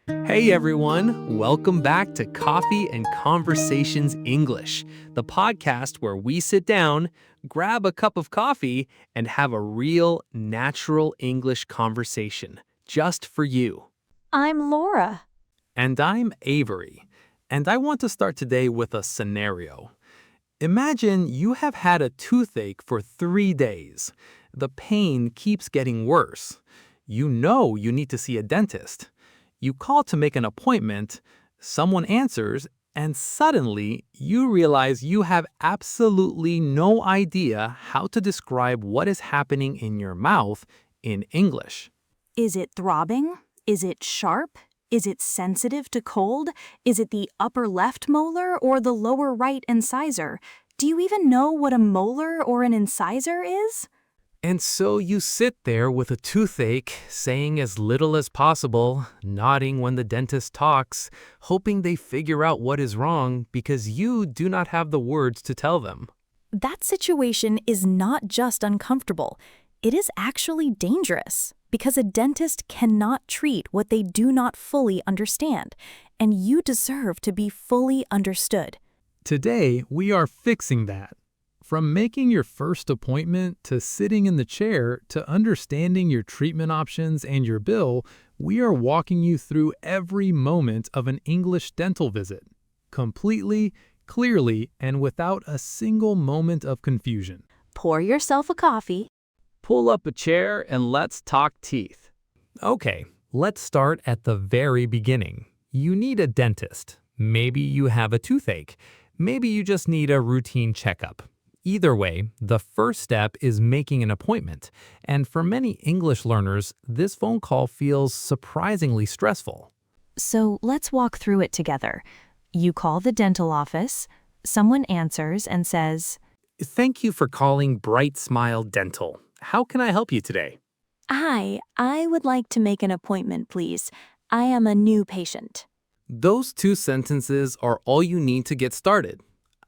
Hey everyone, welcome back to Coffee and Conversations English, the podcast where we sit down, grab a cup of coffee, and have a real, natural English conversation just for you. I'm Laura. And I'm Avery, and I want to start today with a scenario. Imagine you have had a toothache for 3 days. The pain keeps getting worse. You know you need to see a dentist. You call to make an appointment, someone answers, and suddenly you realize you have absolutely no idea how to describe what is happening in your mouth in English. Is it throbbing? Is it sharp? Is it sensitive to cold? Is it the upper left molar or the lower right incisor? Do you even know what a molar or an incisor is? And so you sit there with a toothache, saying as little as possible, nodding when the dentist talks, hoping they figure out what is wrong because you do not have the words to tell them. That situation is not just uncomfortable. It is actually dangerous because a dentist cannot treat what they do not fully understand, and you deserve to be fully understood. Today, we are fixing that. From making your first appointment to sitting in the chair to understanding your treatment options and your bill, we are walking you through every moment of an English dental visit, completely, clearly, and without a single moment of confusion. Pour yourself a coffee. Pull up a chair and let's talk teeth. Okay, let's start at the very beginning. You need a dentist. Maybe you have a toothache. Maybe you just need a routine checkup. Either way, the first step is making an appointment, and for many English learners, this phone call feels surprisingly stressful. So let's walk through it together. You call the dental office, someone answers and says, Thank you for calling Bright Smile Dental. How can I help you today? "Hi, I would like to make an appointment, please. I am a new patient." Those two sentences are all you need to get started.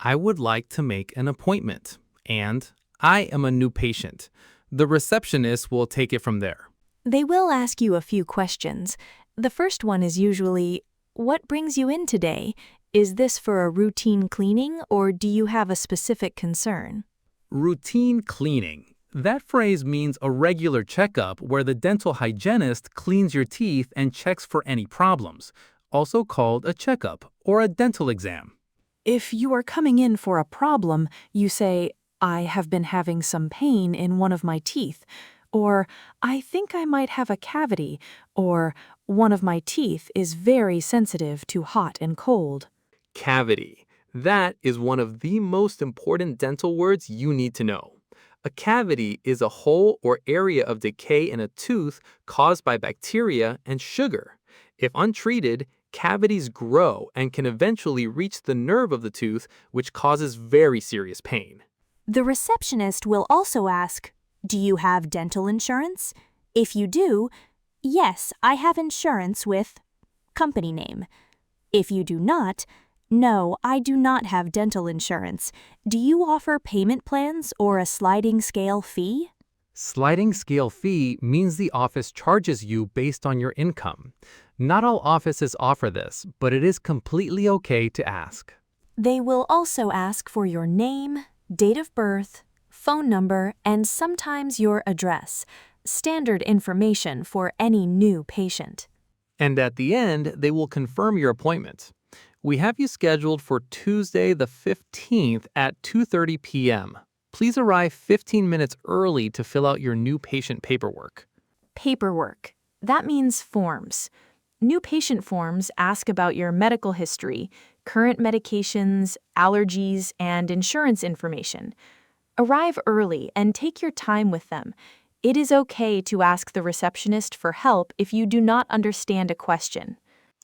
I would like to make an appointment, and I am a new patient. The receptionist will take it from there. They will ask you a few questions. The first one is usually, "What brings you in today? Is this for a routine cleaning or do you have a specific concern?" Routine cleaning. That phrase means a regular checkup where the dental hygienist cleans your teeth and checks for any problems, also called a checkup or a dental exam. If you are coming in for a problem, you say, "I have been having some pain in one of my teeth," or "I think I might have a cavity," or "One of my teeth is very sensitive to hot and cold." Cavity. That is one of the most important dental words you need to know. A cavity is a hole or area of decay in a tooth caused by bacteria and sugar. If untreated, cavities grow and can eventually reach the nerve of the tooth, which causes very serious pain. The receptionist will also ask, "Do you have dental insurance?" If you do, "Yes, I have insurance with," company name. If you do not, "No, I do not have dental insurance. Do you offer payment plans or a sliding scale fee?" Sliding scale fee means the office charges you based on your income. Not all offices offer this, but it is completely okay to ask. They will also ask for your name, date of birth, phone number, and sometimes your address, standard information for any new patient. And at the end, they will confirm your appointment. We have you scheduled for Tuesday the 15th at 2:30 p.m. Please arrive 15 minutes early to fill out your new patient paperwork. Paperwork. That means forms. New patient forms ask about your medical history, current medications, allergies, and insurance information. Arrive early and take your time with them. It is okay to ask the receptionist for help if you do not understand a question.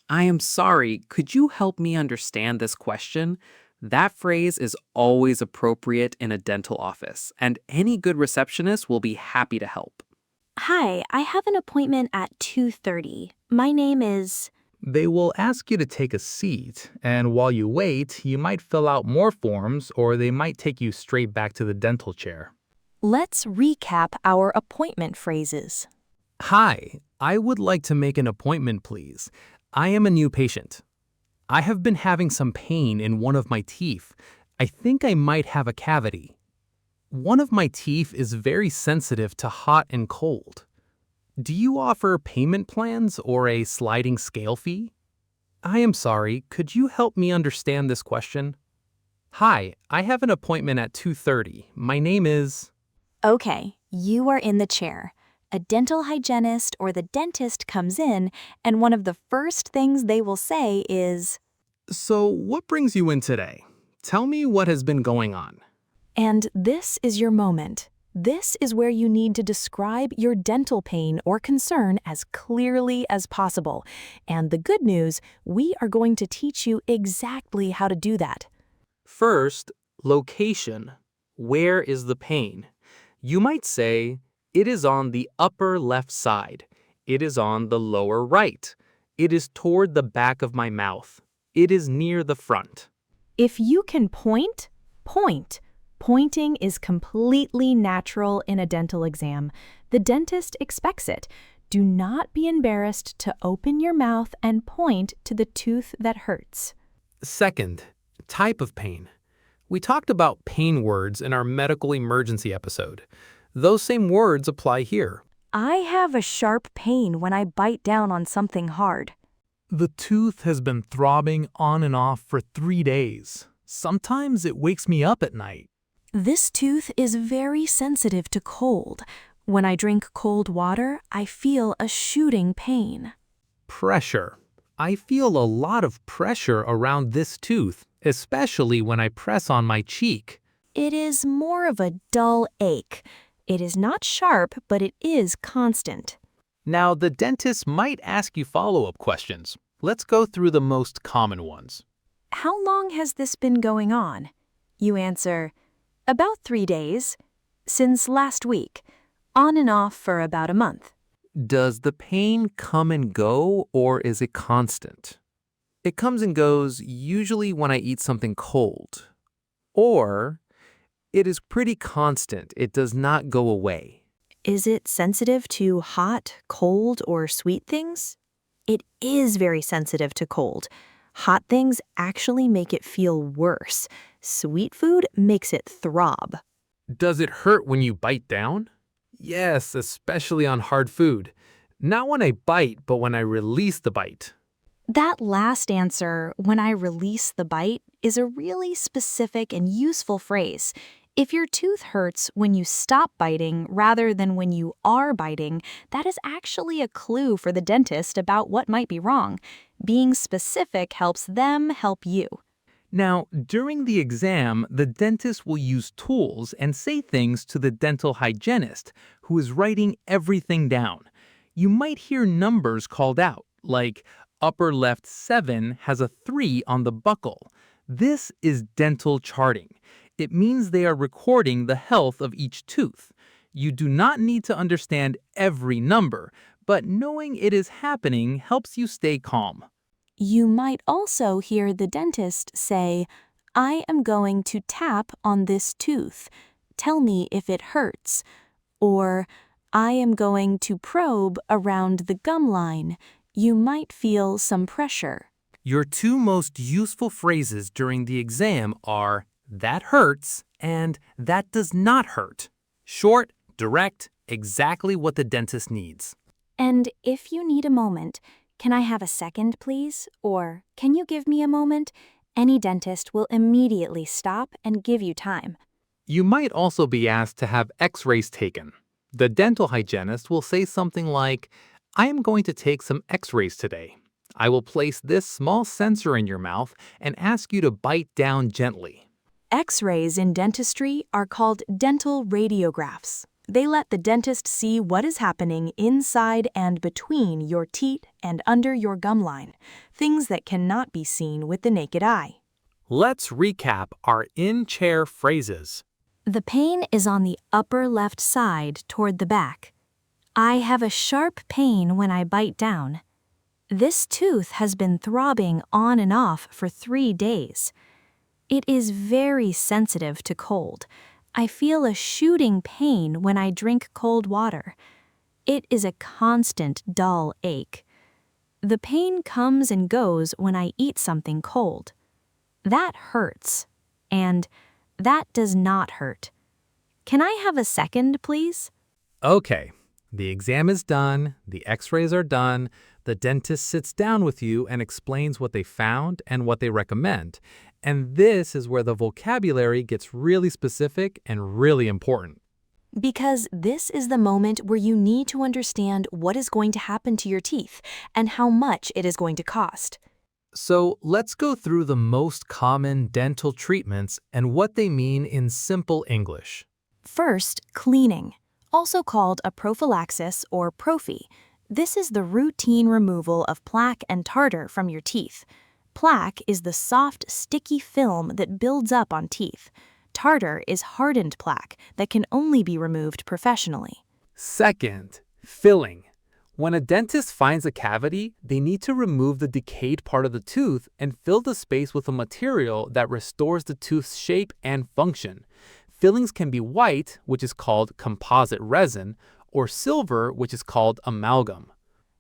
I am sorry, could you help me understand this question? That phrase is always appropriate in a dental office, and any good receptionist will be happy to help. "Hi, I have an appointment at 2:30. My name is..." They will ask you to take a seat, and while you wait, you might fill out more forms or they might take you straight back to the dental chair. Let's recap our appointment phrases. Hi, I would like to make an appointment, please. I am a new patient. I have been having some pain in one of my teeth. I think I might have a cavity. One of my teeth is very sensitive to hot and cold. Do you offer payment plans or a sliding scale fee? I am sorry, could you help me understand this question? Hi, I have an appointment at 2:30. My name is... Okay, you are in the chair. A dental hygienist or the dentist comes in, and one of the first things they will say is, So, what brings you in today? Tell me what has been going on. and this is your moment. This is where you need to describe your dental pain or concern as clearly as possible. And the good news, we are going to teach you exactly how to do that. First, location. Where is the pain? You might say, it is on the upper left side. It is on the lower right. It is toward the back of my mouth. It is near the front. If you can point, point. Pointing is completely natural in a dental exam. The dentist expects it. Do not be embarrassed to open your mouth and point to the tooth that hurts. Second, type of pain. We talked about pain words in our medical emergency episode. Those same words apply here. I have a sharp pain when I bite down on something hard. The tooth has been throbbing on and off for 3 days. Sometimes it wakes me up at night. This tooth is very sensitive to cold. When I drink cold water, I feel a shooting pain. Pressure. I feel a lot of pressure around this tooth, especially when I press on my cheek. It is more of a dull ache. It is not sharp, but it is constant. Now, the dentist might ask you follow-up questions. Let's go through the most common ones. How long has this been going on? You answer, about 3 days. Since last week. On and off for about a month. Does the pain come and go, or is it constant? It comes and goes usually when I eat something cold. Or it is pretty constant. It does not go away. Is it sensitive to hot, cold, or sweet things? It is very sensitive to cold. Hot things actually make it feel worse. Sweet food makes it throb. Does it hurt when you bite down? Yes, especially on hard food. Not when I bite, but when I release the bite. That last answer, when I release the bite, is a really specific and useful phrase. If your tooth hurts when you stop biting rather than when you are biting, that is actually a clue for the dentist about what might be wrong. Being specific helps them help you. Now, during the exam, the dentist will use tools and say things to the dental hygienist, who is writing everything down. You might hear numbers called out, like upper left 7 has a 3 on the buccal. This is dental charting. It means they are recording the health of each tooth. You do not need to understand every number, but knowing it is happening helps you stay calm. You might also hear the dentist say, I am going to tap on this tooth. Tell me if it hurts. Or, I am going to probe around the gum line. You might feel some pressure. Your two most useful phrases during the exam are, that hurts and that does not hurt. Short, direct, exactly what the dentist needs. And if you need a moment, can I have a second, please? Or, can you give me a moment? Any dentist will immediately stop and give you time. You might also be asked to have x-rays taken. The dental hygienist will say something like, I am going to take some x-rays today. I will place this small sensor in your mouth and ask you to bite down gently. X-rays in dentistry are called dental radiographs. They let the dentist see what is happening inside and between your teeth and under your gum line, things that cannot be seen with the naked eye. Let's recap our in-chair phrases. The pain is on the upper left side toward the back. I have a sharp pain when I bite down. This tooth has been throbbing on and off for 3 days. It is very sensitive to cold. I feel a shooting pain when I drink cold water. It is a constant dull ache. The pain comes and goes when I eat something cold. That hurts. And that does not hurt. Can I have a second, please? Okay, the exam is done, the x-rays are done, the dentist sits down with you and explains what they found and what they recommend. And this is where the vocabulary gets really specific and really important. Because this is the moment where you need to understand what is going to happen to your teeth and how much it is going to cost. So let's go through the most common dental treatments and what they mean in simple English. First, cleaning, also called a prophylaxis or prophy. This is the routine removal of plaque and tartar from your teeth. Plaque is the soft, sticky film that builds up on teeth. Tartar is hardened plaque that can only be removed professionally. Second, filling. When a dentist finds a cavity, they need to remove the decayed part of the tooth and fill the space with a material that restores the tooth's shape and function. Fillings can be white, which is called composite resin, or silver, which is called amalgam.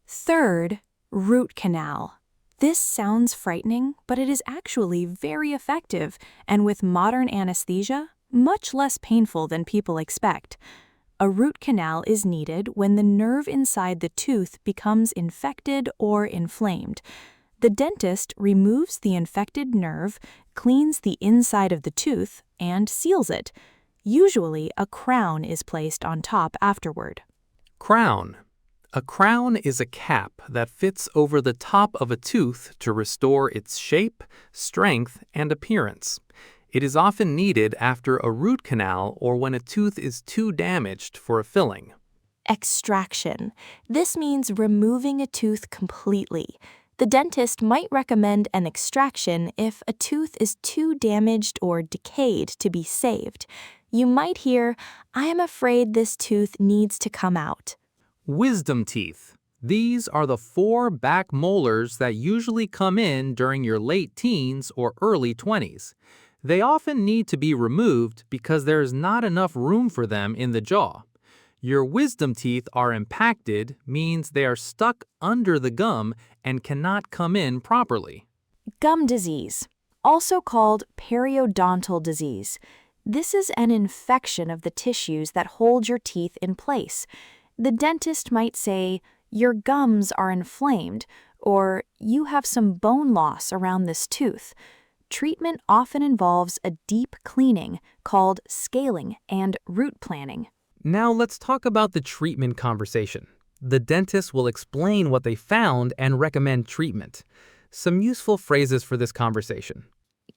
Third, root canal. This sounds frightening, but it is actually very effective and with modern anesthesia, much less painful than people expect. A root canal is needed when the nerve inside the tooth becomes infected or inflamed. The dentist removes the infected nerve, cleans the inside of the tooth, and seals it. Usually, a crown is placed on top afterward. Crown. A crown is a cap that fits over the top of a tooth to restore its shape, strength, and appearance. It is often needed after a root canal or when a tooth is too damaged for a filling. Extraction. This means removing a tooth completely. The dentist might recommend an extraction if a tooth is too damaged or decayed to be saved. You might hear, "I am afraid this tooth needs to come out." Wisdom teeth. These are the 4 back molars that usually come in during your late teens or early 20s. They often need to be removed because there is not enough room for them in the jaw. Your wisdom teeth are impacted, means they are stuck under the gum and cannot come in properly. Gum disease, also called periodontal disease. This is an infection of the tissues that hold your teeth in place. The dentist might say, "Your gums are inflamed," or "You have some bone loss around this tooth." Treatment often involves a deep cleaning called scaling and root planning. Now let's talk about the treatment conversation. The dentist will explain what they found and recommend treatment. Some useful phrases for this conversation.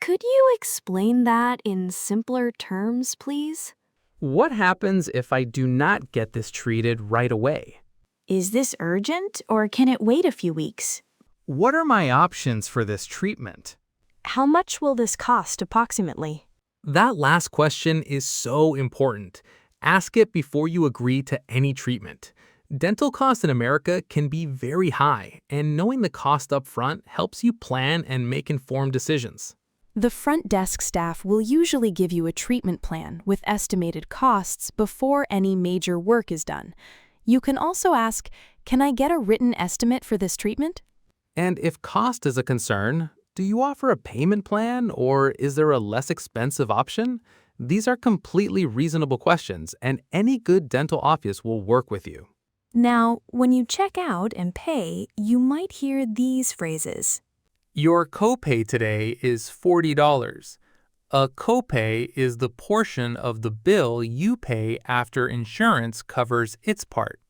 Could you explain that in simpler terms, please? What happens if I do not get this treated right away? Is this urgent or can it wait a few weeks? What are my options for this treatment? How much will this cost approximately? That last question is so important. Ask it before you agree to any treatment. Dental costs in America can be very high, and knowing the cost up front helps you plan and make informed decisions. The front desk staff will usually give you a treatment plan with estimated costs before any major work is done. You can also ask, "Can I get a written estimate for this treatment?" And if cost is a concern, do you offer a payment plan or is there a less expensive option? These are completely reasonable questions, and any good dental office will work with you. Now, when you check out and pay, you might hear these phrases. Your copay today is $40. A copay is the portion of the bill you pay after insurance covers its part.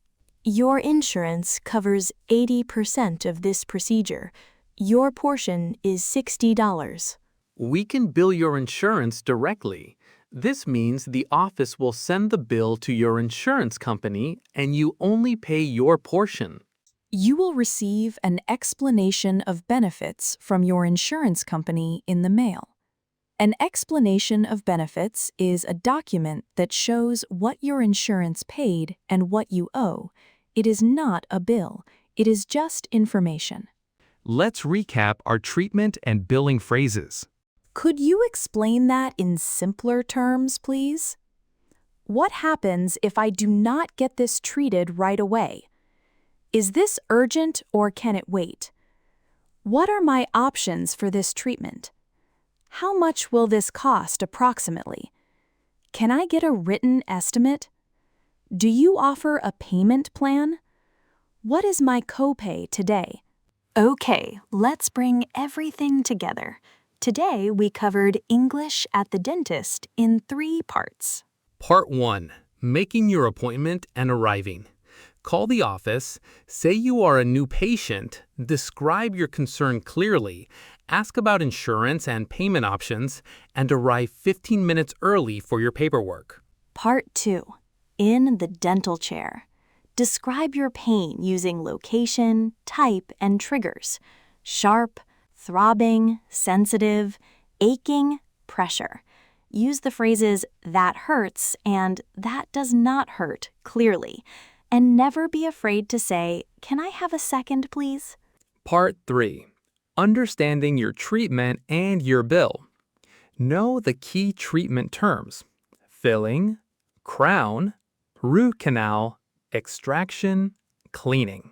Your insurance covers 80% of this procedure. Your portion is $60. We can bill your insurance directly. This means the office will send the bill to your insurance company and you only pay your portion. You will receive an explanation of benefits from your insurance company in the mail. An explanation of benefits is a document that shows what your insurance paid and what you owe. It is not a bill. It is just information. Let's recap our treatment and billing phrases. Could you explain that in simpler terms, please? What happens if I do not get this treated right away? Is this urgent or can it wait? What are my options for this treatment? How much will this cost approximately? Can I get a written estimate? Do you offer a payment plan? What is my copay today? Okay, let's bring everything together. Today we covered English at the dentist in 3 parts. Part 1. Making your appointment and arriving. Call the office, say you are a new patient, describe your concern clearly, ask about insurance and payment options, and arrive 15 minutes early for your paperwork. Part 2. In the dental chair. Describe your pain using location, type, and triggers. Sharp, throbbing, sensitive, aching, pressure. Use the phrases "that hurts" and "that does not hurt" clearly. And never be afraid to say, "Can I have a second, please?" Part 3. Understanding your treatment and your bill. Know the key treatment terms: filling, crown, root canal, extraction, cleaning.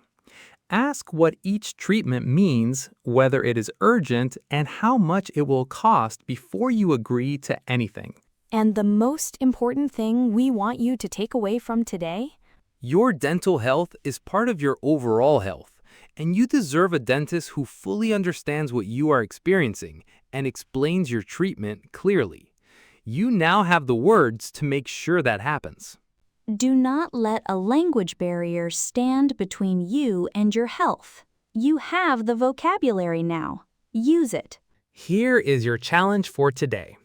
Ask what each treatment means, whether it is urgent, and how much it will cost before you agree to anything. And the most important thing we want you to take away from today? Your dental health is part of your overall health, and you deserve a dentist who fully understands what you are experiencing and explains your treatment clearly. You now have the words to make sure that happens. Do not let a language barrier stand between you and your health. You have the vocabulary now. Use it. Here is your challenge for today.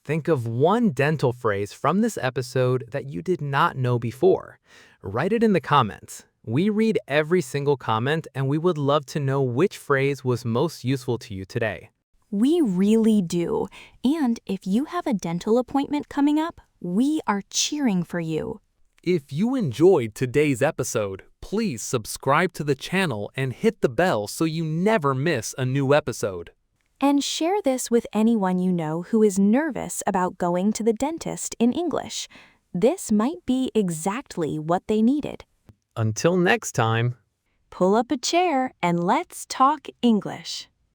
Think of one dental phrase from this episode that you did not know before. Write it in the comments. We read every single comment, and we would love to know which phrase was most useful to you today. We really do. And if you have a dental appointment coming up, we are cheering for you. If you enjoyed today's episode, please subscribe to the channel and hit the bell so you never miss a new episode. And share this with anyone you know who is nervous about going to the dentist in English. This might be exactly what they needed. Until next time. Pull up a chair and let's talk English.